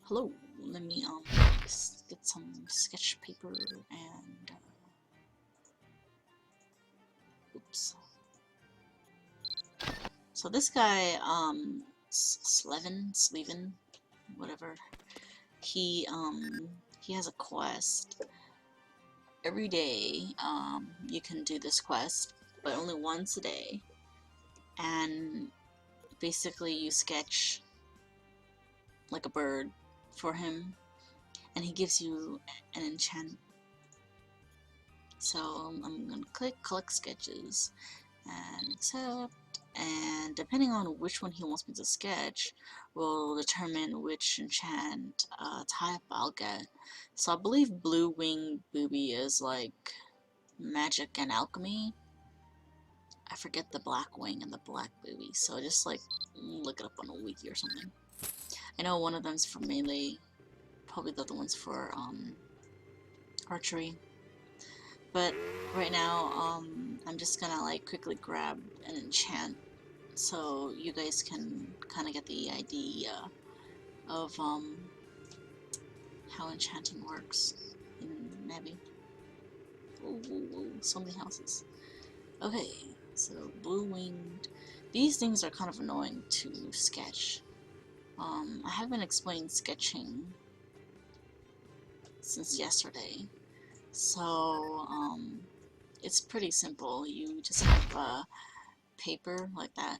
Hello, let me get some sketch paper and oops. So this guy, Sleven, whatever. He he has a quest. Every day, you can do this quest, but only once a day. And basically, you sketch like a bird for him, and he gives you an enchant. So I'm gonna click collect sketches and accept, and depending on which one he wants me to sketch will determine which enchant type I'll get. So I believe Blue Wing Booby is like magic and alchemy. I forget the black wing and the black booby, so just like look it up on a wiki or something. I know one of them's for melee, probably the other one's for archery. But right now, I'm just gonna like quickly grab an enchant so you guys can kind of get the idea of how enchanting works in Navi. Ooh, so many houses. Okay, so blue-winged. These things are kind of annoying to sketch. I haven't explained sketching since yesterday, so it's pretty simple. You just have paper like that,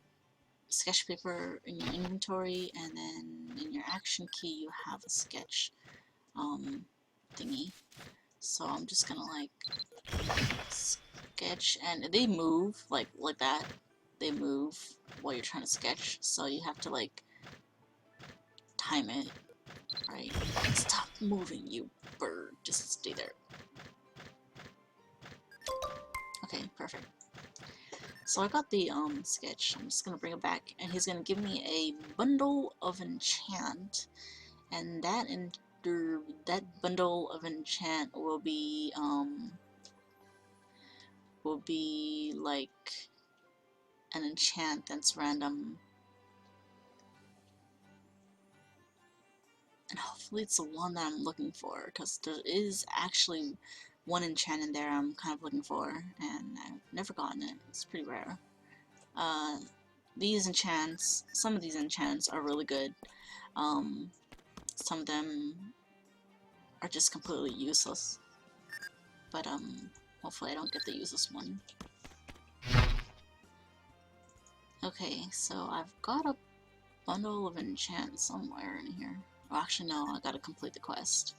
sketch paper in your inventory, and then in your action key you have a sketch thingy. So I'm just gonna like sketch, and they move like that. They move while you're trying to sketch, so you have to like time it right. Stop moving, you bird. Just stay there. Okay, perfect. So I got the sketch. I'm just gonna bring it back, and he's gonna give me a bundle of enchant, and that bundle of enchant will be like an enchant that's random, and hopefully it's the one that I'm looking for, because there is actually one enchant in there I'm kind of looking for, and I've never gotten it. It's pretty rare. Uh, some of these enchants are really good. Some of them are just completely useless, but hopefully I don't get the useless one. Okay, so I've got a bundle of enchants somewhere in here. Oh, actually no, I gotta complete the quest.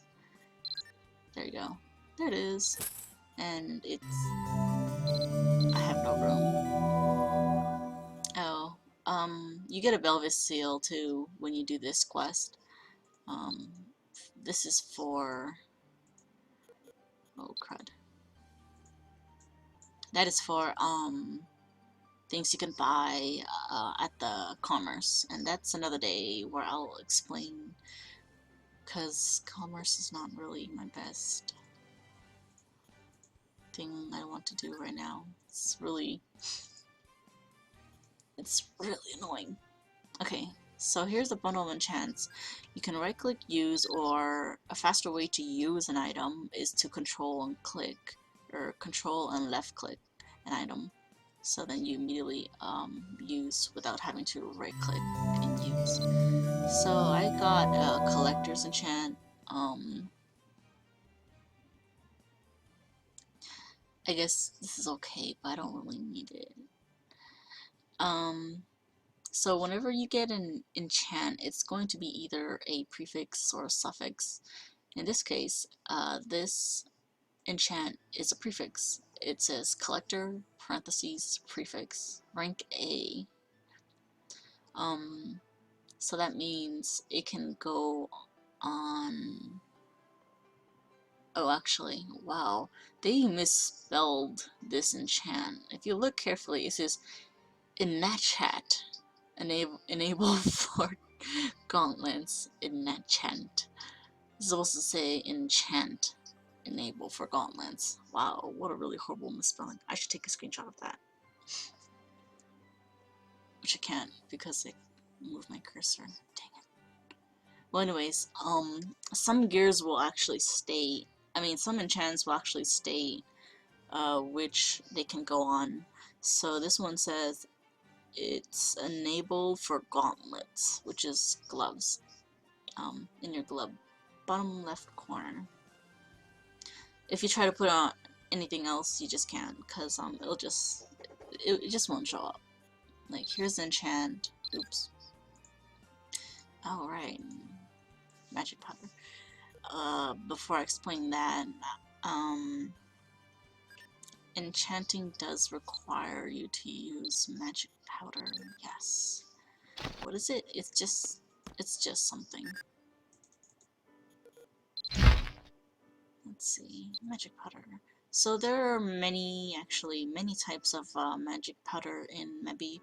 There you go. There it is. And it's... I have no room. Oh, you get a Velvet Seal too when you do this quest. Um, this is for... oh crud. That is for, things you can buy at the commerce, and that's another day where I'll explain, because commerce is not really my best thing I want to do right now. It's really annoying. Okay, so here's a bundle of enchants. You can right click use, or a faster way to use an item is to control and click, or control and left click an item. So then you immediately use without having to right click and use. So I got a collector's enchant. I guess this is okay, but I don't really need it. So whenever you get an enchant, it's going to be either a prefix or a suffix. In this case, this enchant is a prefix. It says collector, parentheses, prefix, rank A. So that means it can go on... oh, actually, wow, they misspelled this enchant. If you look carefully, it says enchant, enable for gauntlets, enchant. It's supposed to say enchant, enable for gauntlets. Wow, what a really horrible misspelling. I should take a screenshot of that. Which I can't, because I moved my cursor. Dang it. Well, anyways, some gears will actually state, I mean, some enchants will actually state, which they can go on. So this one says it's enabled for gauntlets, which is gloves, in your glove bottom left corner. If you try to put on anything else, you just can't, because it just won't show up. Like, here's enchant. Oops. Alright. Magic powder. Before I explain that, enchanting does require you to use magic powder. Yes. What is it? It's just something. Let's see. Magic powder. So there are many types of magic powder in Mebi.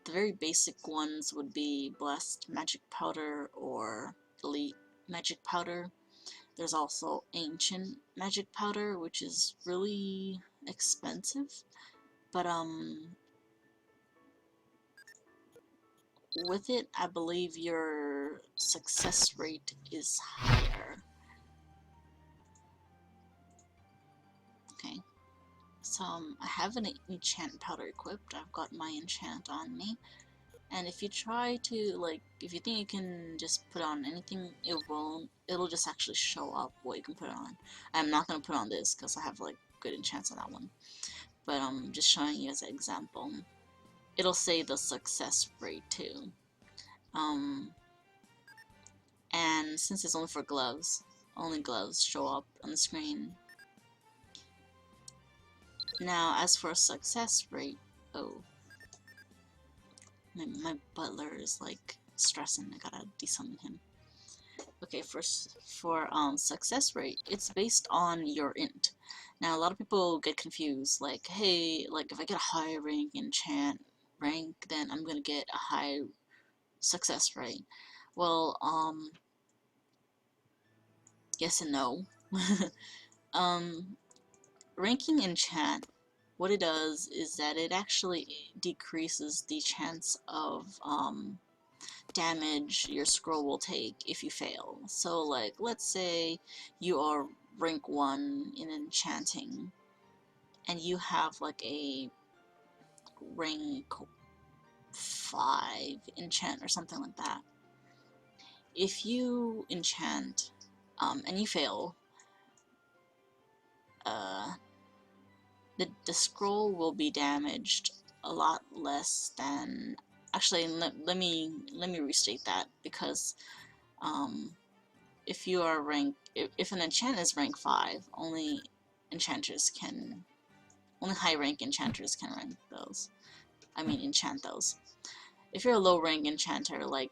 The very basic ones would be Blessed Magic Powder or Elite Magic Powder. There's also Ancient Magic Powder, which is really expensive, but with it, I believe your success rate is higher. Okay, so I have an enchant powder equipped. I've got my enchant on me. And if you try to, like, if you think you can just put on anything, it won't. It'll just actually show up what you can put on. I'm not going to put on this because I have, like, good enchants on that one. But I'm just showing you as an example. It'll say the success rate too. And since it's only for gloves, only gloves show up on the screen. Now, as for success rate, oh. My butler is like stressing. I gotta desummon him. Okay, for success rate, it's based on your int. Now, a lot of people get confused. Like, hey, like if I get a high rank enchant rank, then I'm gonna get a high success rate. Well, yes and no. Ranking enchant, what it does is that it actually decreases the chance of damage your scroll will take if you fail. So like, let's say you are rank 1 in enchanting and you have like a rank 5 enchant or something like that. If you enchant and you fail, the scroll will be damaged a lot less than, actually let me restate that, because if you are if an enchant is rank 5, only high rank enchanters can rank those. I mean enchant those. If you're a low rank enchanter, like,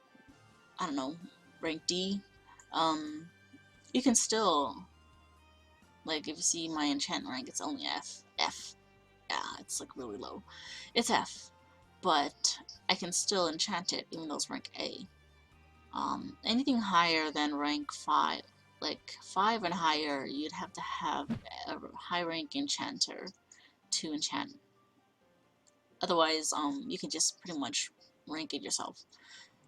I don't know, rank D, you can still, like, if you see my enchant rank, it's only F. Yeah, it's like really low. It's F, but I can still enchant it even though it's rank A. Anything higher than rank 5, like 5 and higher, you'd have to have a high rank enchanter to enchant. Otherwise, you can just pretty much rank it yourself.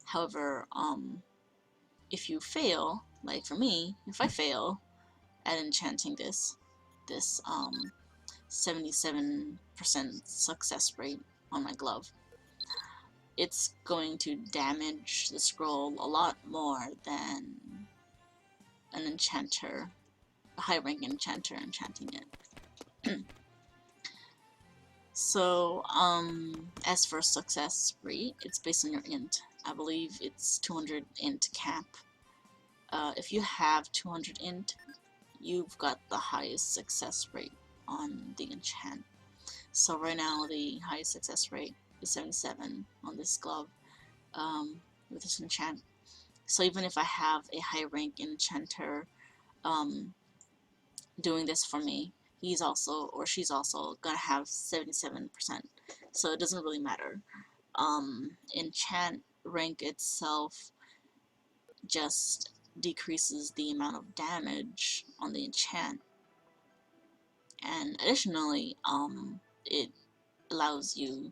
However, if you fail, like for me, if I fail at enchanting this 77% success rate on my glove, it's going to damage the scroll a lot more than an enchanter, a high rank enchanter enchanting it. So, as for success rate, it's based on your int. I believe it's 200 int cap. If you have 200 int, you've got the highest success rate on the enchant. So right now the highest success rate is 77 on this glove with this enchant. So even if I have a high rank enchanter doing this for me, he's also, or she's also gonna have 77%. So it doesn't really matter. Enchant rank itself just decreases the amount of damage on the enchant, and additionally, it allows you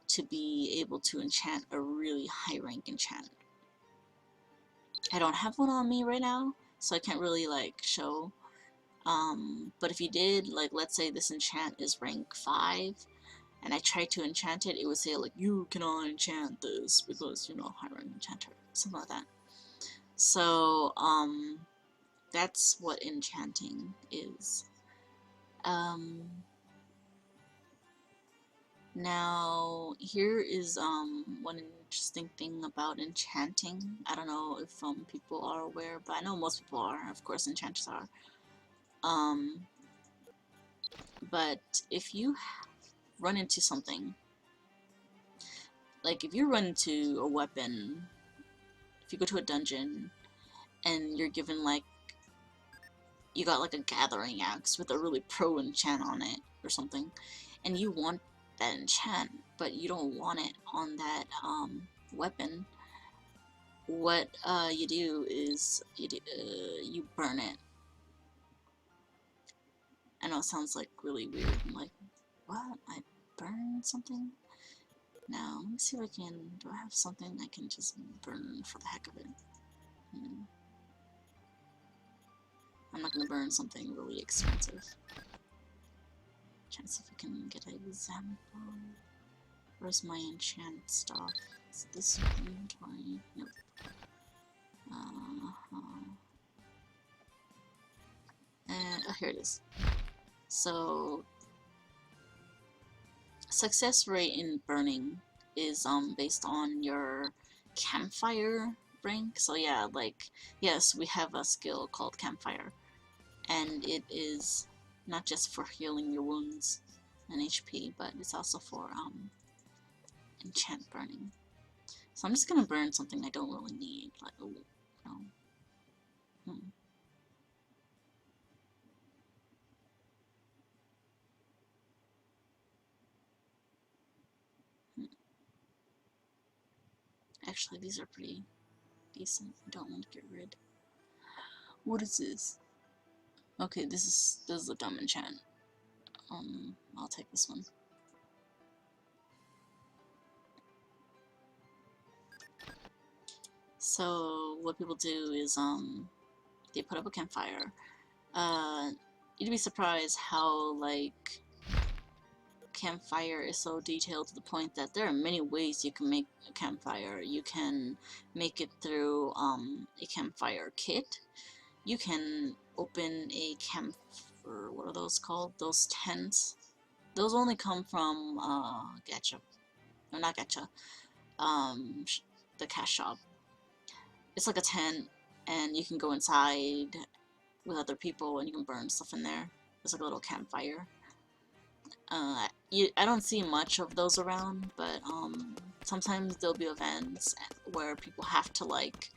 to be able to enchant a really high rank enchant. I don't have one on me right now, so I can't really like show. But if you did, like, let's say this enchant is rank 5, and I tried to enchant it, it would say like, you cannot enchant this because you're not high rank enchanter, something like that. So that's what enchanting is. Now here is one interesting thing about enchanting. I don't know if people are aware, but I know most people are. Of course, enchanters are. But if you run into something, like if you run into a weapon, if you go to a dungeon and you're given like, you got like a gathering axe with a really pro enchant on it or something, and you want that enchant, but you don't want it on that weapon, what you do is you burn it. I know it sounds like really weird. I'm like, what? I burn something? Now, let me see if I can, do I have something I can just burn for the heck of it? I'm not gonna burn something really expensive. Trying to see if I can get an example. Where's my enchant stuff? Is this inventory? Nope. Oh, here it is. So, success rate in burning is based on your campfire rank. So yeah, like, yes, we have a skill called campfire, and it is not just for healing your wounds and HP, but it's also for enchant burning. So I'm just gonna burn something I don't really need, like, oh, no. Actually, these are pretty decent. I don't want to get rid. What is this? Okay, this is a dumb enchant. I'll take this one. So what people do is they put up a campfire. You'd be surprised how like campfire is so detailed to the point that there are many ways you can make a campfire. You can make it through a campfire kit. You can open a camp, or what are those called? Those tents. Those only come from gacha, or not gacha, the cash shop. It's like a tent, and you can go inside with other people, and you can burn stuff in there. It's like a little campfire. I don't see much of those around, but sometimes there'll be events where people have to like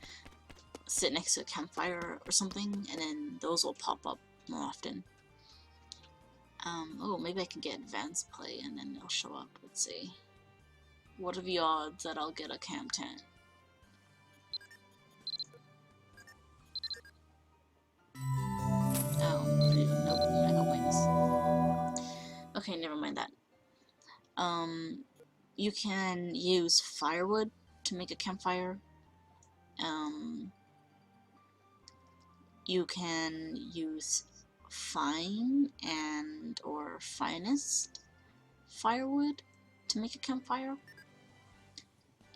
sit next to a campfire or something, and then those will pop up more often. Oh, maybe I can get advanced play and then they'll show up. Let's see. What are the odds that I'll get a camp tent? Oh, nope, I got wings. Okay, never mind that. You can use firewood to make a campfire. You can use fine and or finest firewood to make a campfire.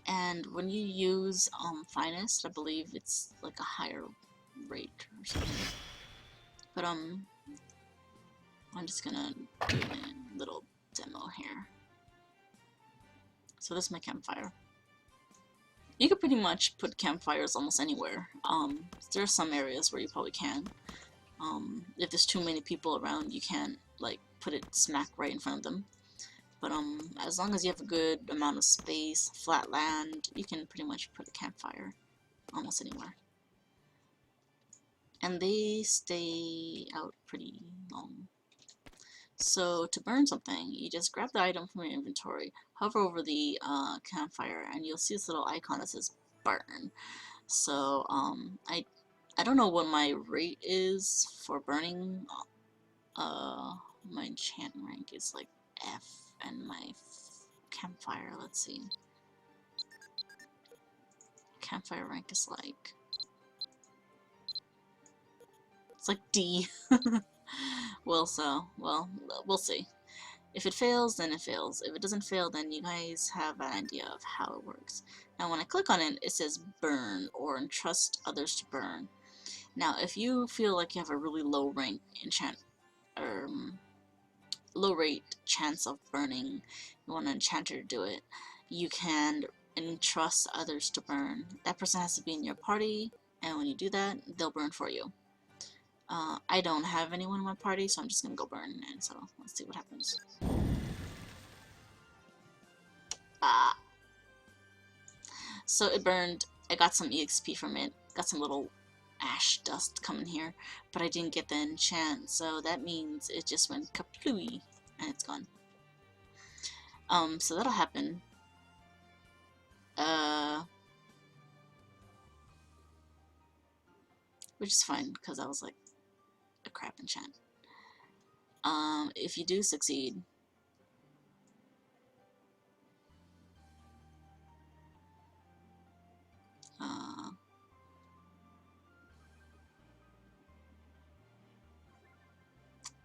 And when you use finest, I believe it's like a higher rate or something. But I'm just gonna do a little demo here. So this is my campfire. You could pretty much put campfires almost anywhere. There are some areas where you probably can. If there's too many people around, you can't like put it smack right in front of them. But as long as you have a good amount of space, flat land, you can pretty much put a campfire almost anywhere. And they stay out pretty long. So to burn something, you just grab the item from your inventory, hover over the campfire, and you'll see this little icon that says burn. So I don't know what my rate is for burning. My enchant rank is like F, and my campfire, let's see. Campfire rank is like It's like D. Well, we'll see. If it fails, then it fails. If it doesn't fail, then you guys have an idea of how it works. Now, when I click on it, it says burn or entrust others to burn. Now, if you feel like you have a really low rank enchant, low rate chance of burning, you want an enchanter to do it, you can entrust others to burn. That person has to be in your party, and when you do that, they'll burn for you. I don't have anyone in my party, so I'm just gonna go burn, and so let's see what happens. So it burned. I got some EXP from it, got some little ash dust coming here, but I didn't get the enchant, so that means it just went kaplooey, and it's gone. So that'll happen. Which is fine, because I was like a crap enchant. If you do succeed,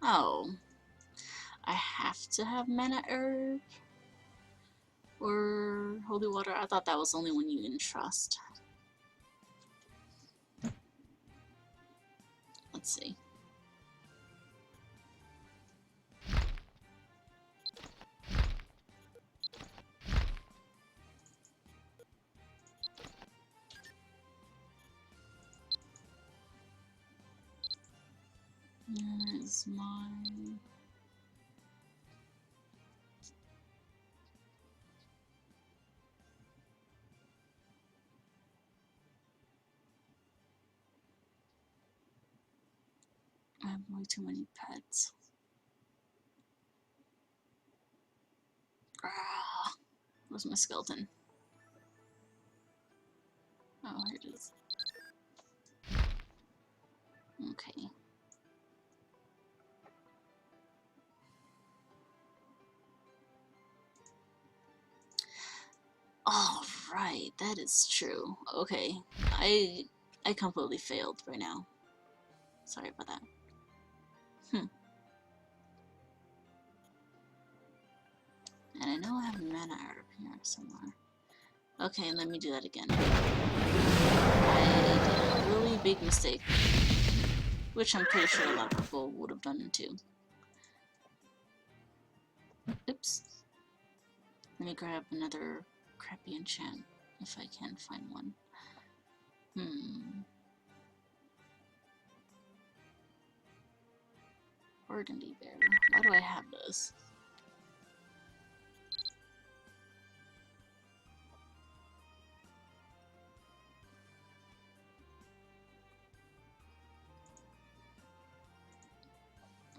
oh, I have to have mana herb or holy water. I thought that was only when you entrust. Let's see. Where is my... I have way too many pets. Ah, where's my skeleton? Oh, here it is. Okay. All right, that is true. Okay, I completely failed right now. Sorry about that. And I know I have mana herb here somewhere. Okay, let me do that again. I did a really big mistake, which I'm pretty sure a lot of people would have done too. Oops. Let me grab another crappy enchant, if I can find one. Burgundy bear. Why do I have this?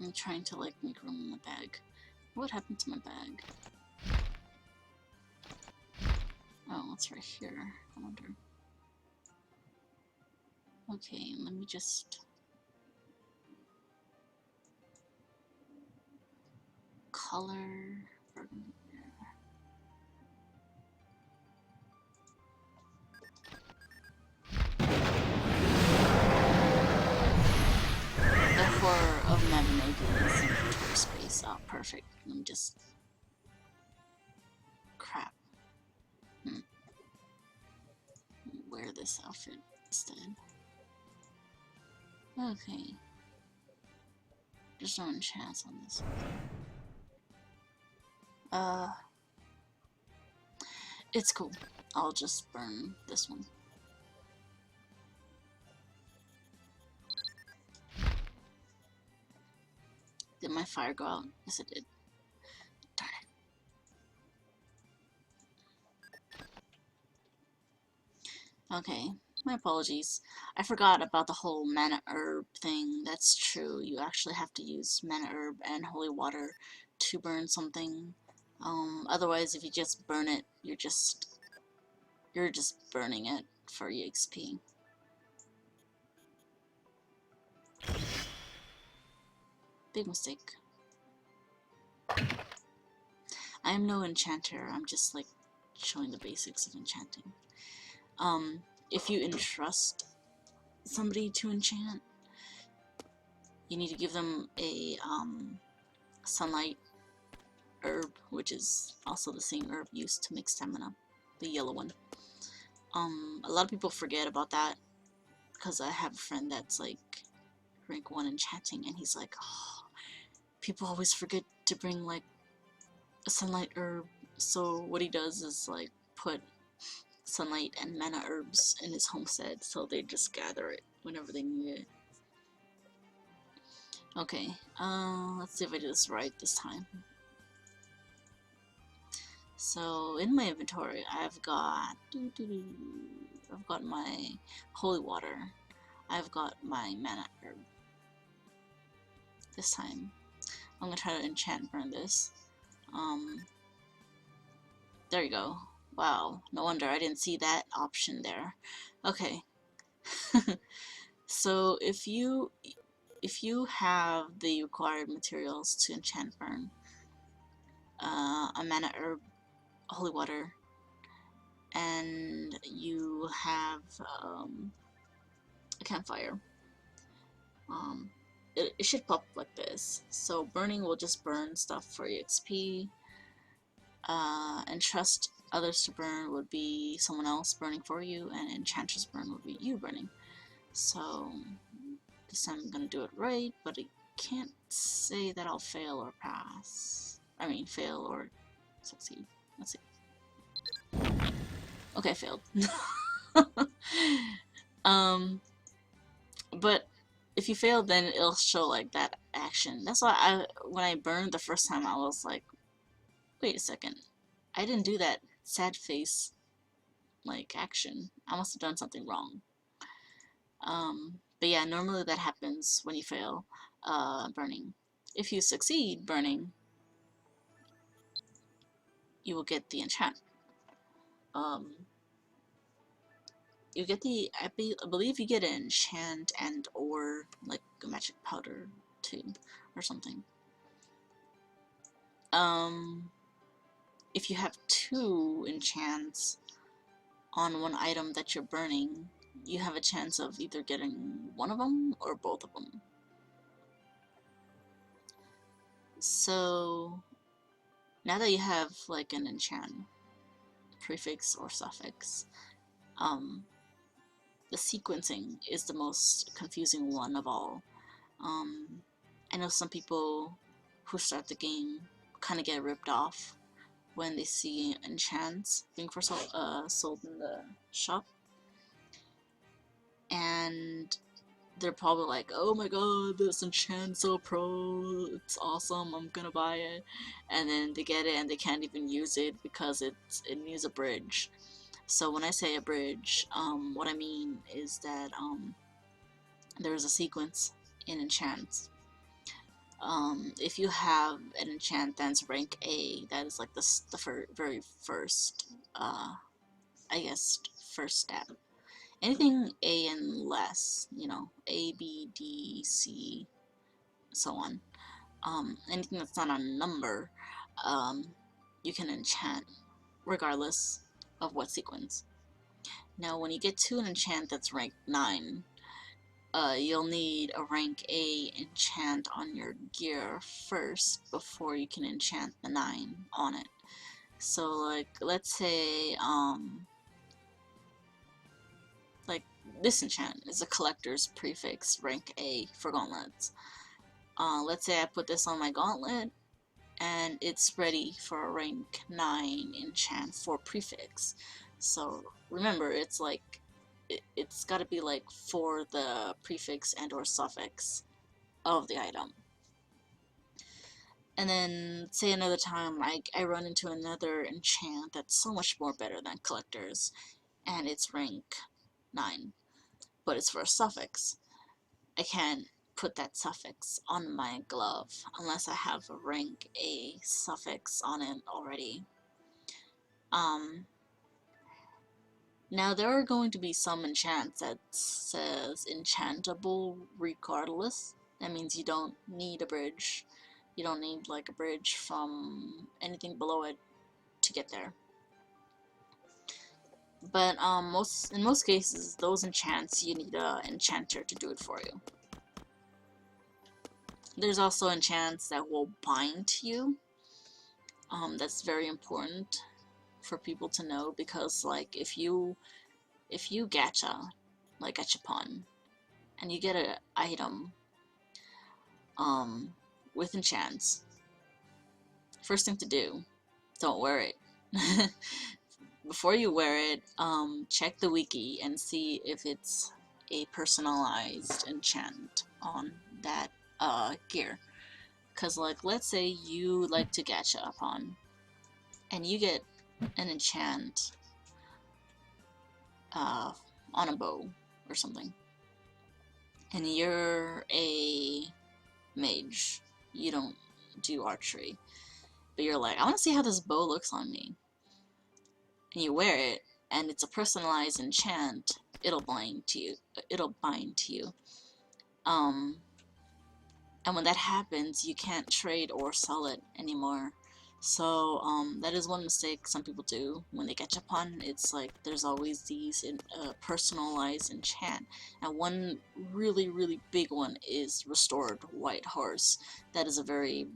I'm trying to like make room in my bag. What happened to my bag? Oh, it's right here. I wonder. Okay, let me just... color... burgundy bear. The horror of Mabinogi is inventory space. Oh, perfect. Let me just... crap. Wear this outfit instead. Okay. There's no enchants on this one. It's cool. I'll just burn this one. Did my fire go out? Yes, it did. Darn it. Okay, my apologies. I forgot about the whole mana herb thing. That's true. You actually have to use mana herb and holy water to burn something. Otherwise, if you just burn it, you're just burning it for EXP. Big mistake. I am no enchanter. I'm just like showing the basics of enchanting. If you entrust somebody to enchant, you need to give them a sunlight herb, which is also the same herb used to make stamina, the yellow one. A lot of people forget about that because I have a friend that's like rank 1 enchanting, and he's like, oh, people always forget to bring like a sunlight herb. So what he does is like put sunlight and mana herbs in his homestead, so they just gather it whenever they need it. Okay, let's see if I do this right this time. So in my inventory, I've got my holy water. I've got my mana herb. This time, I'm gonna try to enchant burn this. There you go. Wow, no wonder I didn't see that option there. Okay. So if you have the required materials to enchant burn, a mana herb, holy water, and you have a campfire, it should pop like this. So burning will just burn stuff for EXP, and trust others to burn would be someone else burning for you, and enchantress burn would be you burning. So this time I'm gonna do it right, but I can't say that I'll fail or pass. I mean, fail or succeed. Let's see. Okay, I failed. But if you fail, then it'll show like that action. That's why when I burned the first time, I was like, wait a second, I didn't do that sad face like action. I must have done something wrong. But yeah, normally that happens when you fail burning. If you succeed burning, you will get the enchant. You get the, I believe you get an enchant and or like a magic powder too, or something. If you have 2 enchants on one item that you're burning, you have a chance of either getting one of them or both of them. So now that you have like an enchant, prefix or suffix, the sequencing is the most confusing one of all. I know some people who start the game kind of get ripped off when they see enchants being sold in the shop, and they're probably like, oh my god, this enchant's so pro, it's awesome, I'm gonna buy it, and then they get it and they can't even use it because it needs a bridge. So when I say a bridge, what I mean is that there's a sequence in enchants. If you have an enchant that's rank A, that is like the very first, I guess, first step. Anything A and less, you know, A, B, D, C, so on. Anything that's not a number, you can enchant, regardless of what sequence. Now, when you get to an enchant that's rank 9, you'll need a rank A enchant on your gear first before you can enchant the 9 on it. So like, let's say, like this enchant is a collector's prefix rank A for gauntlets. Let's say I put this on my gauntlet and it's ready for a rank 9 enchant for prefix. So remember, it's like, it's got to be like for the prefix and or suffix of the item. And then say another time I run into another enchant that's so much more better than collectors, and it's rank 9, but it's for a suffix. I can't put that suffix on my glove unless I have a rank A suffix on it already. Now there are going to be some enchants that says enchantable regardless. That means you don't need a bridge. You don't need like a bridge from anything below it to get there. But in most cases, those enchants you need an enchanter to do it for you. There's also enchants that will bind to you. That's very important for people to know, because like if you gacha, like gachapon, and you get an item with enchants, first thing to do, don't wear it. Before you wear it, check the wiki and see if it's a personalized enchant on that gear. Cause like, let's say you like to gacha upon, and you get an enchant on a bow or something, and you're a mage, you don't do archery, but you're like, I want to see how this bow looks on me, and you wear it, and it's a personalized enchant, it'll bind to you. And when that happens, you can't trade or sell it anymore. So that is one mistake some people do when they catch upon. It's like there's always these personalized enchant, and one really big one is Restored White Horse. That is a very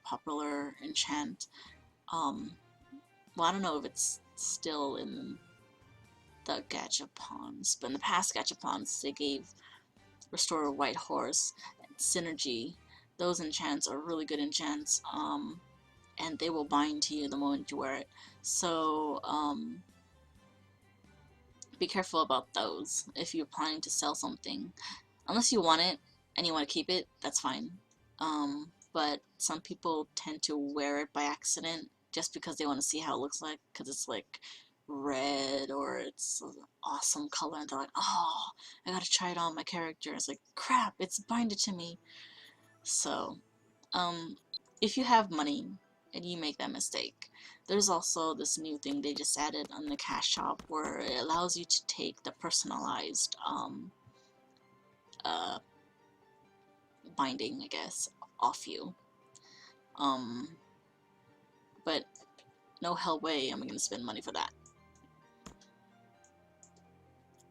popular enchant. Well, I don't know if it's still in the gachapons, but in the past gachapons they gave Restore White Horse, Synergy. Those enchants are really good enchants, and they will bind to you the moment you wear it. So be careful about those if you're planning to sell something. Unless you want it and you want to keep it, that's fine. But some people tend to wear it by accident just because they want to see how it looks like, because it's like red or it's an awesome color, and they're like, oh, I gotta try it on my character. It's like, crap, it's binded to me. So if you have money and you make that mistake, there's also this new thing they just added on the cash shop where it allows you to take the personalized uh, binding, I guess, off you. But no hell way am I gonna spend money for that.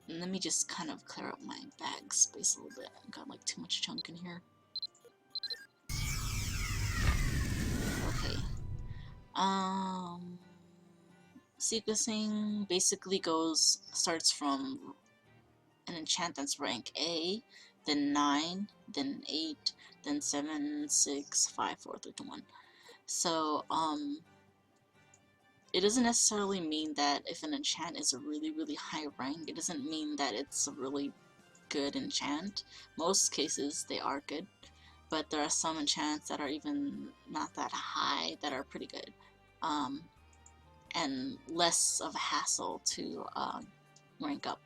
And let me just kind of clear up my bag space a little bit. I've got like too much junk in here. Okay. Sequencing basically starts from an enchant that's rank A, then 9, then 8, then 7, 6, 5, 4, 3, 2, 1. So, it doesn't necessarily mean that if an enchant is a really high rank, it doesn't mean that it's a really good enchant. Most cases, they are good, but there are some enchants that are even not that high that are pretty good. And less of a hassle to rank up.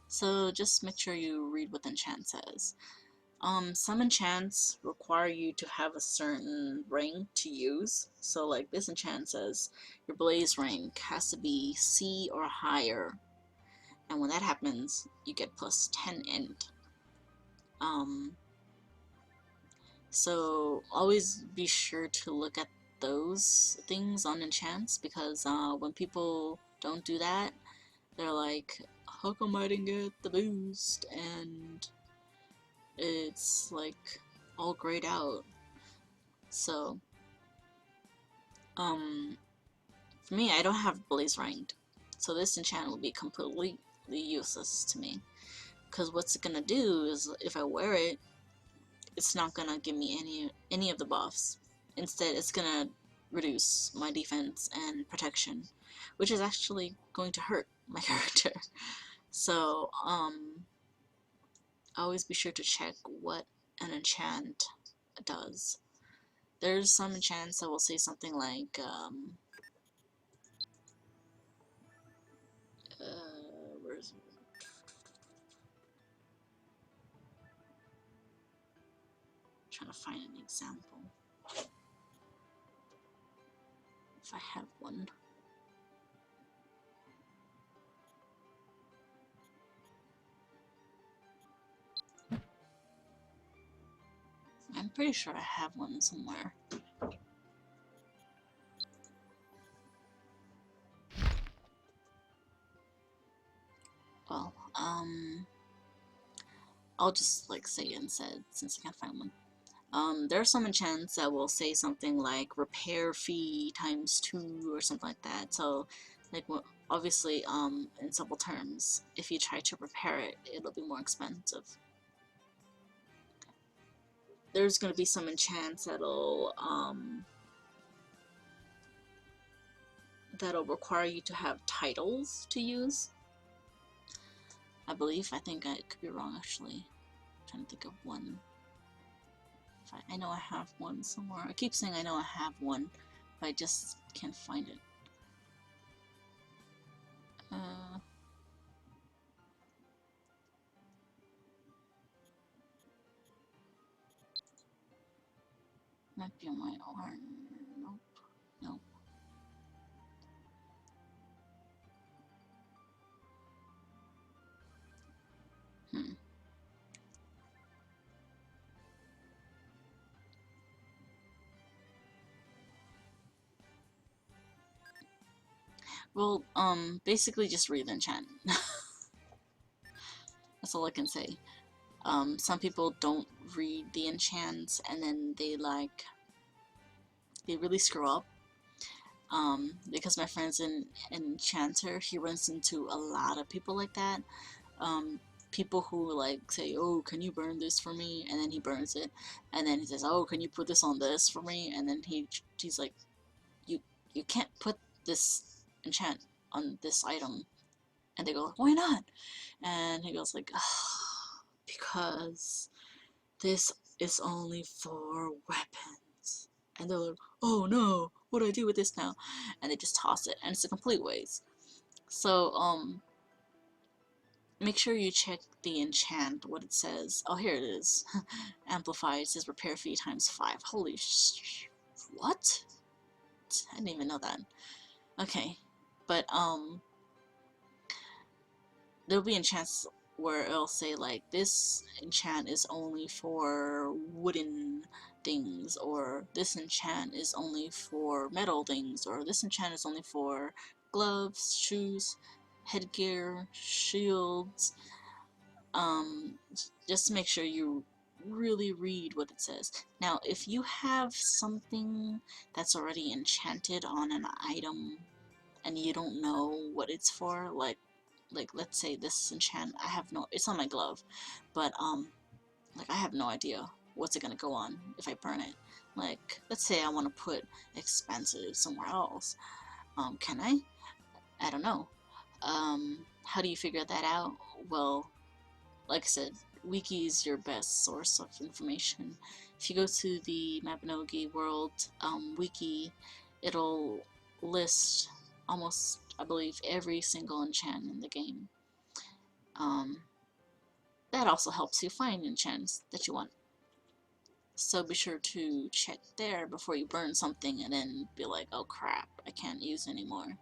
So just make sure you read what the enchant says. Some enchants require you to have a certain rank to use. So like this enchant says, your blaze rank has to be C or higher. And when that happens, you get plus 10 int. So always be sure to look at those things on enchants, because when people don't do that, they're like, how come I didn't get the boost? And it's like all grayed out. So for me, I don't have blaze ranked, so this enchant will be completely useless to me, because what's it gonna do is if I wear it, it's not gonna give me any of the buffs. Instead, it's gonna reduce my defense and protection, which is actually going to hurt my character. So always be sure to check what an enchant does. There's some enchants that will say something like where is it? Trying to find an example if I have one. I'm pretty sure I have one somewhere. I'll just like say it instead since I can't find one. There are some enchants that will say something like repair fee times 2 or something like that. So, like, obviously, in simple terms, if you try to repair it, it'll be more expensive. There's gonna be some enchants that'll require you to have titles to use. I believe. I think I could be wrong actually. I'm trying to think of one. I know I have one somewhere. I keep saying I know I have one, but I just can't find it. Might be on my arm. Nope. Nope. Hmm. Well, basically just read the enchant. That's all I can say. Some people don't read the enchants and then they really screw up. Because my friend's an enchanter, he runs into a lot of people like that. People who like say, "Oh, can you burn this for me?" And then he burns it, and then he says, "Oh, can you put this on this for me?" And then he's like, "You can't put this enchant on this item." And they go, "Why not?" And he goes like, oh, "Because this is only for weapons." And they're like, "Oh no, what do I do with this now?" And they just toss it, and it's a complete waste. So make sure you check the enchant, what it says. Oh, here it is. Amplified. It says repair fee times 5. Holy what? I didn't even know that. Okay, but there'll be enchants where it'll say like this enchant is only for wooden things, or this enchant is only for metal things, or this enchant is only for gloves, shoes, headgear, shields. Just make sure you really read what it says. Now, if you have something that's already enchanted on an item and you don't know what it's for, like let's say this enchant, I have no, it's on my glove, but like I have no idea what's it gonna go on if I burn it. Like, let's say I want to put expensive somewhere else. Can I? I don't know. How do you figure that out? Well, like I said, wiki is your best source of information. If you go to the Mabinogi world wiki, it'll list almost, I believe, every single enchant in the game. Um, that also helps you find enchants that you want. So be sure to check there before you burn something and then be like, oh crap, I can't use anymore.